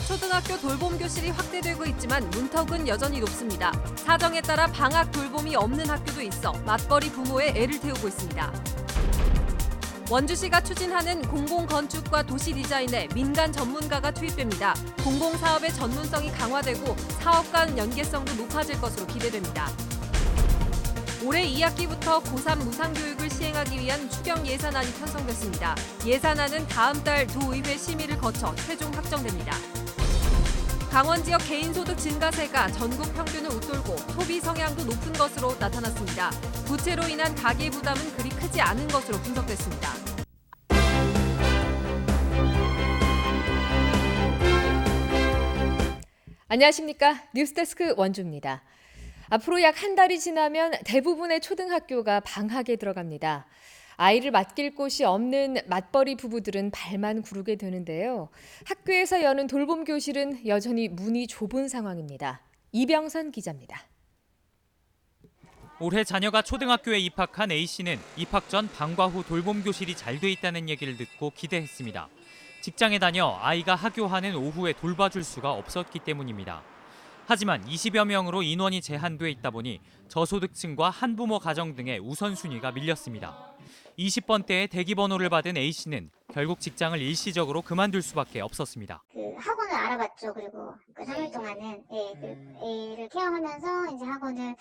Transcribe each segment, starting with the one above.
초등학교 돌봄 교실이 확대되고 있지만 문턱은 여전히 높습니다. 사정에 따라 방학 돌봄이 없는 학교도 있어 맞벌이 부모의 애를 태우고 있습니다. 원주시가 추진하는 공공건축과 도시디자인에 민간 전문가가 투입됩니다. 공공사업의 전문성이 강화되고 사업 간 연계성도 높아질 것으로 기대됩니다. 올해 2학기부터 고3 무상교육을 시행하기 위한 추경 예산안이 편성됐습니다. 예산안은 다음 달 도의회 심의를 거쳐 최종 확정됩니다. 강원 지역 개인소득 증가세가 전국 평균을 웃돌고 소비 성향도 높은 것으로 나타났습니다. 부채로 인한 가계 부담은 그리 크지 않은 것으로 분석됐습니다. 안녕하십니까. 뉴스데스크 원주입니다. 앞으로 약 한 달이 지나면 대부분의 초등학교가 방학에 들어갑니다. 아이를 맡길 곳이 없는 맞벌이 부부들은 발만 구르게 되는데요. 학교에서 여는 돌봄 교실은 여전히 문이 좁은 상황입니다. 이병선 기자입니다. 올해 자녀가 초등학교에 입학한 A씨는 입학 전 방과 후 돌봄 교실이 잘 돼 있다는 얘기를 듣고 기대했습니다. 직장에 다녀 아이가 하교하는 오후에 돌봐줄 수가 없었기 때문입니다. 하지만 20여 명으로 인원이 제한돼 있다 보니 저소득층과 한부모 가정 등의 우선순위가 밀렸습니다. 20번대의 대기번호를 받은 A씨는 결국 직장을 일시적으로 그만둘 수밖에 없었습니다. 학원을 알아봤죠. 그리고 그 3일 동안은 애를 케어하면서 이제 학원을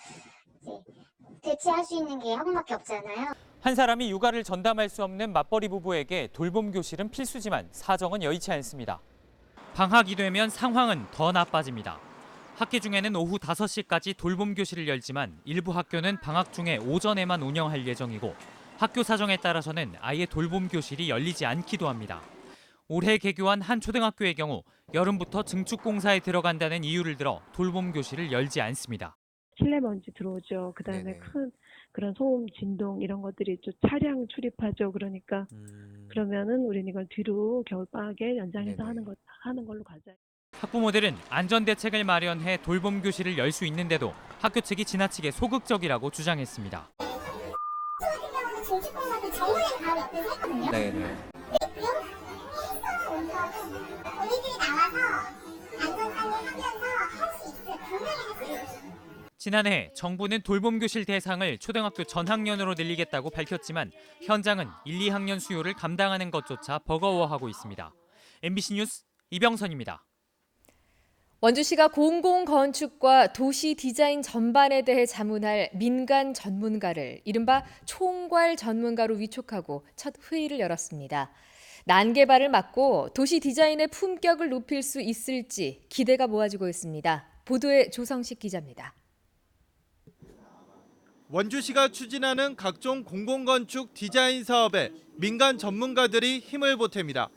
대체할 수 있는 게 학원밖에 없잖아요. 한 사람이 육아를 전담할 수 없는 맞벌이 부부에게 돌봄 교실은 필수지만 사정은 여의치 않습니다. 방학이 되면 상황은 더 나빠집니다. 학기 중에는 오후 5시까지 돌봄 교실을 열지만 일부 학교는 방학 중에 오전에만 운영할 예정이고 학교 사정에 따라서는 아예 돌봄 교실이 열리지 않기도 합니다. 올해 개교한 한 초등학교의 경우 여름부터 증축 공사에 들어간다는 이유를 들어 돌봄 교실을 열지 않습니다. 실내 먼지 들어오죠. 그다음에 큰 그런 소음, 진동 이런 것들이 좀 차량 출입하죠. 그러니까 그러면은 우리는 이걸 뒤로 겨울방학에 연장해서 하는 걸로 가자. 학부모들은 안전대책을 마련해 돌봄 교실을 열 수 있는데도 학교 측이 지나치게 소극적이라고 주장했습니다. 네네. 지난해 정부는 돌봄 교실 대상을 초등학교 전학년으로 늘리겠다고 밝혔지만 현장은 1, 2학년 수요를 감당하는 것조차 버거워하고 있습니다. MBC 뉴스 이병선입니다. 원주시가 공공건축과 도시 디자인 전반에 대해 자문할 민간 전문가를 이른바 총괄 전문가로 위촉하고 첫 회의를 열었습니다. 난개발을 막고 도시 디자인의 품격을 높일 수 있을지 기대가 모아지고 있습니다. 보도에 조성식 기자입니다. 원주시가 추진하는 각종 공공건축 디자인 사업에 민간 전문가들이 힘을 보탭니다.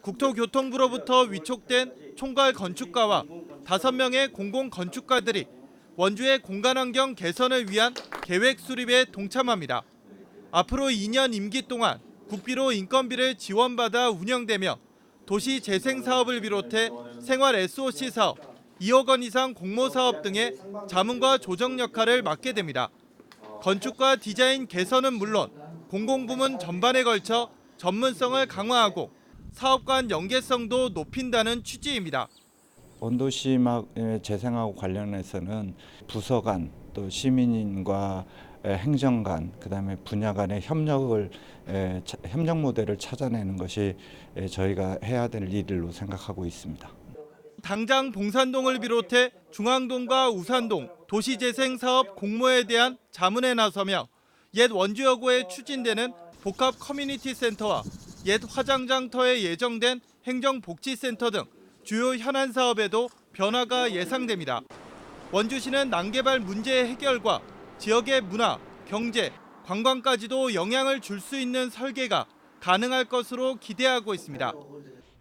국토교통부로부터 위촉된 총괄 건축가와 5명의 공공건축가들이 원주의 공간환경 개선을 위한 계획 수립에 동참합니다. 앞으로 2년 임기 동안 국비로 인건비를 지원받아 운영되며 도시 재생 사업을 비롯해 생활 SOC 사업, 2억 원 이상 공모 사업 등의 자문과 조정 역할을 맡게 됩니다. 건축과 디자인 개선은 물론 공공부문 전반에 걸쳐 전문성을 강화하고 사업 간 연계성도 높인다는 취지입니다. 원도시 재생하고 관련해서는 부서 간, 또 시민과 행정 간, 그다음에 분야 간의 협력 모델을 찾아내는 것이 저희가 해야 될 일로 생각하고 있습니다. 당장 봉산동을 비롯해 중앙동과 우산동 도시재생사업 공모에 대한 자문에 나서며 옛 원주여고에 추진되는 복합 커뮤니티 센터와 옛 화장장터에 예정된 행정복지센터 등 주요 현안 사업에도 변화가 예상됩니다. 원주시는 난개발 문제 해결과 지역의 문화, 경제, 관광까지도 영향을 줄 수 있는 설계가 가능할 것으로 기대하고 있습니다.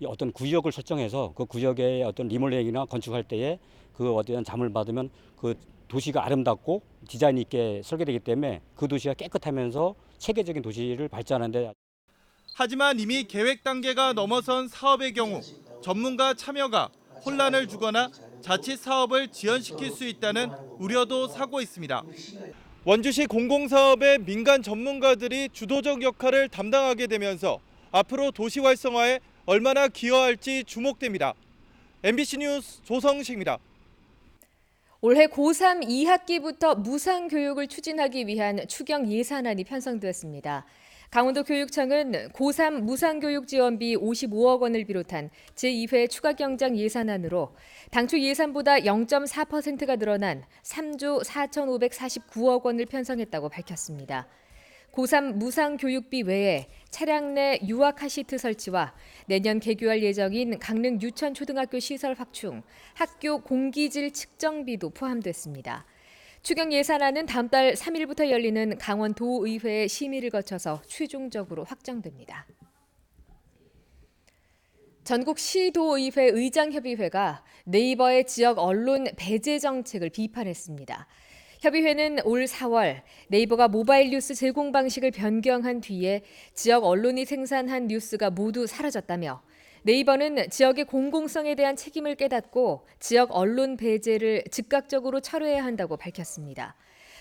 어떤 구역을 설정해서 그 구역의 어떤 리모델링이나 건축할 때에 그 어떤 자문을 받으면 그 도시가 아름답고 디자인 있게 설계되기 때문에 그 도시가 깨끗하면서 체계적인 도시를 발전하는데. 하지만 이미 계획 단계가 넘어선 사업의 경우 전문가 참여가 혼란을 주거나 자칫 사업을 지연시킬 수 있다는 우려도 사고 있습니다. 원주시 공공사업의 민간 전문가들이 주도적 역할을 담당하게 되면서 앞으로 도시 활성화에 얼마나 기여할지 주목됩니다. MBC 뉴스 조성식입니다. 올해 고3 2학기부터 무상교육을 추진하기 위한 추경 예산안이 편성되었습니다. 강원도교육청은 고3 무상교육 지원비 55억 원을 비롯한 제2회 추가경정 예산안으로 당초 예산보다 0.4%가 늘어난 3조 4,549억 원을 편성했다고 밝혔습니다. 고3 무상교육비 외에 차량 내 유아 카시트 설치와 내년 개교할 예정인 강릉 유천초등학교 시설 확충, 학교 공기질 측정비도 포함됐습니다. 추경 예산안은 다음 달 3일부터 열리는 강원도의회의 심의를 거쳐서 최종적으로 확정됩니다. 전국시도의회 의장협의회가 네이버의 지역 언론 배제 정책을 비판했습니다. 협의회는 올 4월 네이버가 모바일 뉴스 제공 방식을 변경한 뒤에 지역 언론이 생산한 뉴스가 모두 사라졌다며 네이버는 지역의 공공성에 대한 책임을 깨닫고 지역 언론 배제를 즉각적으로 철회해야 한다고 밝혔습니다.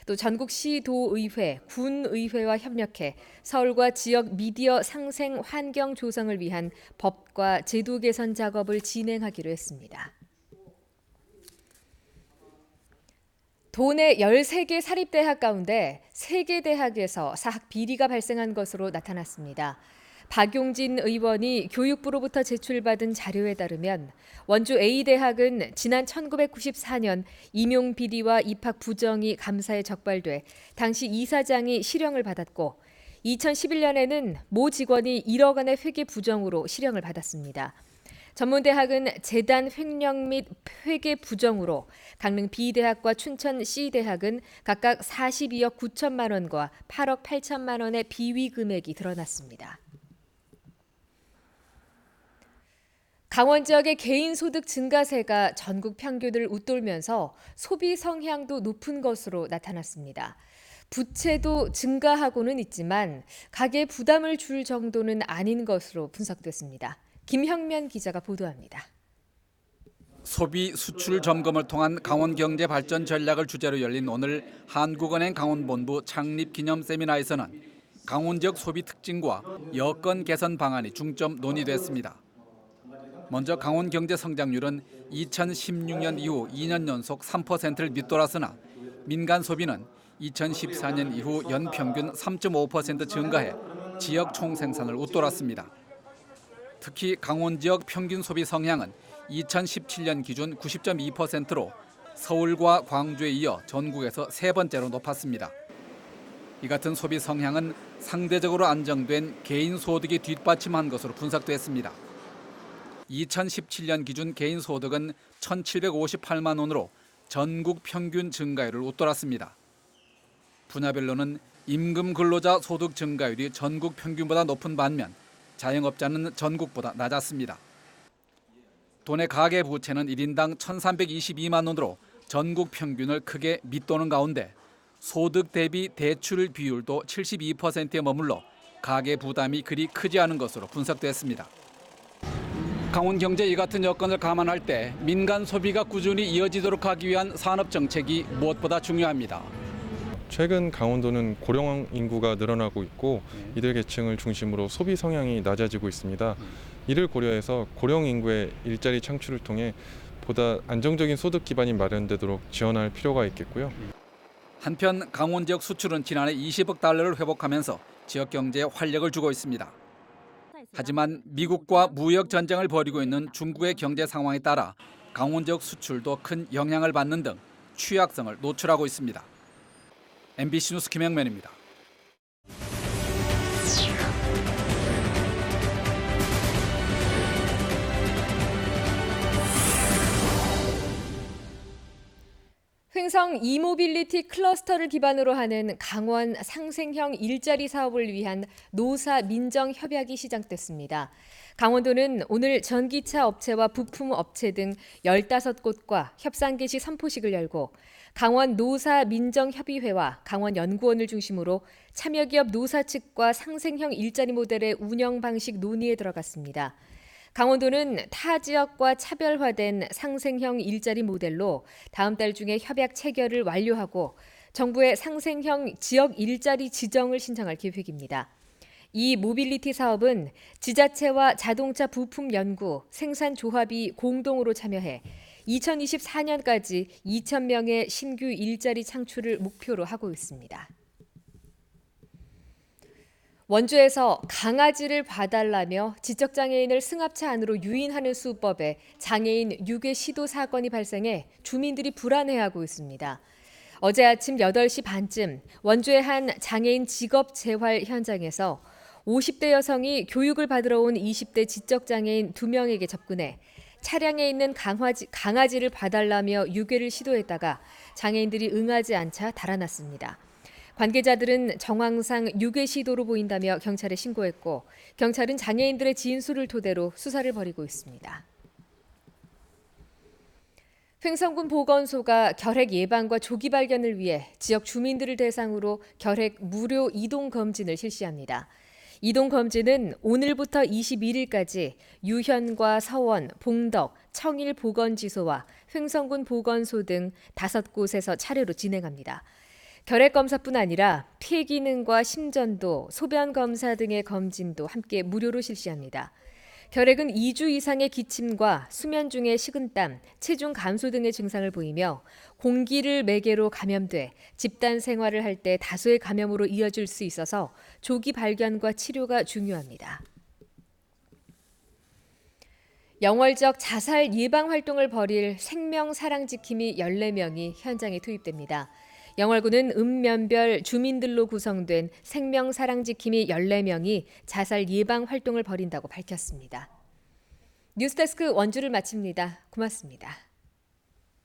또 전국시도의회, 군의회와 협력해 서울과 지역 미디어 상생 환경 조성을 위한 법과 제도 개선 작업을 진행하기로 했습니다. 도내 13개 사립대학 가운데 3개 대학에서 사학 비리가 발생한 것으로 나타났습니다. 박용진 의원이 교육부로부터 제출받은 자료에 따르면 원주 A대학은 지난 1994년 임용 비리와 입학 부정이 감사에 적발돼 당시 이사장이 실형을 받았고 2011년에는 모 직원이 1억 원의 회계 부정으로 실형을 받았습니다. 전문대학은 재단 횡령 및 회계 부정으로 강릉 B대학과 춘천 C대학은 각각 42억 9천만 원과 8억 8천만 원의 비위 금액이 드러났습니다. 강원 지역의 개인소득 증가세가 전국 평균을 웃돌면서 소비 성향도 높은 것으로 나타났습니다. 부채도 증가하고는 있지만 가계 부담을 줄 정도는 아닌 것으로 분석됐습니다. 김형면 기자가 보도합니다. 소비 수출 점검을 통한 강원 경제 발전 전략을 주제로 열린 오늘 한국은행 강원본부 창립 기념 세미나에서는 강원 지역 소비 특징과 여건 개선 방안이 중점 논의됐습니다. 먼저 강원 경제 성장률은 2016년 이후 2년 연속 3%를 밑돌았으나 민간 소비는 2014년 이후 연평균 3.5% 증가해 지역 총생산을 웃돌았습니다. 특히 강원 지역 평균 소비 성향은 2017년 기준 90.2%로 서울과 광주에 이어 전국에서 세 번째로 높았습니다. 이 같은 소비 성향은 상대적으로 안정된 개인 소득이 뒷받침한 것으로 분석됐습니다. 2017년 기준 개인 소득은 1,758만 원으로 전국 평균 증가율을 웃돌았습니다. 분야별로는 임금 근로자 소득 증가율이 전국 평균보다 높은 반면 자영업자는 전국보다 낮았습니다. 도내 가계 부채는 1인당 1,322만 원으로 전국 평균을 크게 밑도는 가운데 소득 대비 대출 비율도 72%에 머물러 가계 부담이 그리 크지 않은 것으로 분석됐습니다. 강원 경제 이 같은 여건을 감안할 때 민간 소비가 꾸준히 이어지도록 하기 위한 산업 정책이 무엇보다 중요합니다. 최근 강원도는 고령 인구가 늘어나고 있고 이들 계층을 중심으로 소비 성향이 낮아지고 있습니다. 이를 고려해서 고령 인구의 일자리 창출을 통해 보다 안정적인 소득 기반이 마련되도록 지원할 필요가 있겠고요. 한편 강원 지역 수출은 지난해 20억 달러를 회복하면서 지역 경제에 활력을 주고 있습니다. 하지만 미국과 무역 전쟁을 벌이고 있는 중국의 경제 상황에 따라 강원 지역 수출도 큰 영향을 받는 등 취약성을 노출하고 있습니다. MBC 뉴스 김영면입니다. 횡성 이모빌리티 클러스터를 기반으로 하는 강원 상생형 일자리 사업을 위한 노사 민정 협약이 시작됐습니다. 강원도는 오늘 전기차 업체와 부품 업체 등 15곳과 협상 개시 선포식을 열고 강원 노사 민정협의회와 강원연구원을 중심으로 참여기업 노사 측과 상생형 일자리 모델의 운영 방식 논의에 들어갔습니다. 강원도는 타 지역과 차별화된 상생형 일자리 모델로 다음 달 중에 협약 체결을 완료하고 정부의 상생형 지역 일자리 지정을 신청할 계획입니다. 이 모빌리티 사업은 지자체와 자동차 부품 연구, 생산 조합이 공동으로 참여해 2024년까지 2,000명의 신규 일자리 창출을 목표로 하고 있습니다. 원주에서 강아지를 봐달라며 지적장애인을 승합차 안으로 유인하는 수법에 장애인 유괴 시도 사건이 발생해 주민들이 불안해하고 있습니다. 어제 아침 8시 반쯤 원주의 한 장애인 직업 재활 현장에서 50대 여성이 교육을 받으러 온 20대 지적장애인 2명에게 접근해 차량에 있는 강아지를 봐달라며 유괴를 시도했다가 장애인들이 응하지 않자 달아났습니다. 관계자들은 정황상 유괴 시도로 보인다며 경찰에 신고했고 경찰은 장애인들의 진술을 토대로 수사를 벌이고 있습니다. 횡성군 보건소가 결핵 예방과 조기 발견을 위해 지역 주민들을 대상으로 결핵 무료 이동 검진을 실시합니다. 이동 검진은 오늘부터 21일까지 유현과 서원, 봉덕, 청일 보건지소와 횡성군 보건소 등 5곳에서 차례로 진행합니다. 결핵 검사뿐 아니라 폐 기능과 심전도, 소변 검사 등의 검진도 함께 무료로 실시합니다. 결핵은 2주 이상의 기침과 수면 중의 식은땀, 체중 감소 등의 증상을 보이며 공기를 매개로 감염돼 집단 생활을 할 때 다소의 감염으로 이어질 수 있어서 조기 발견과 치료가 중요합니다. 영월적 자살 예방 활동을 벌일 생명사랑지킴이 14명이 현장에 투입됩니다. 영월군은 읍면별 주민들로 구성된 생명사랑지킴이 14명이 자살 예방 활동을 벌인다고 밝혔습니다. 뉴스데스크 원주를 마칩니다. 고맙습니다.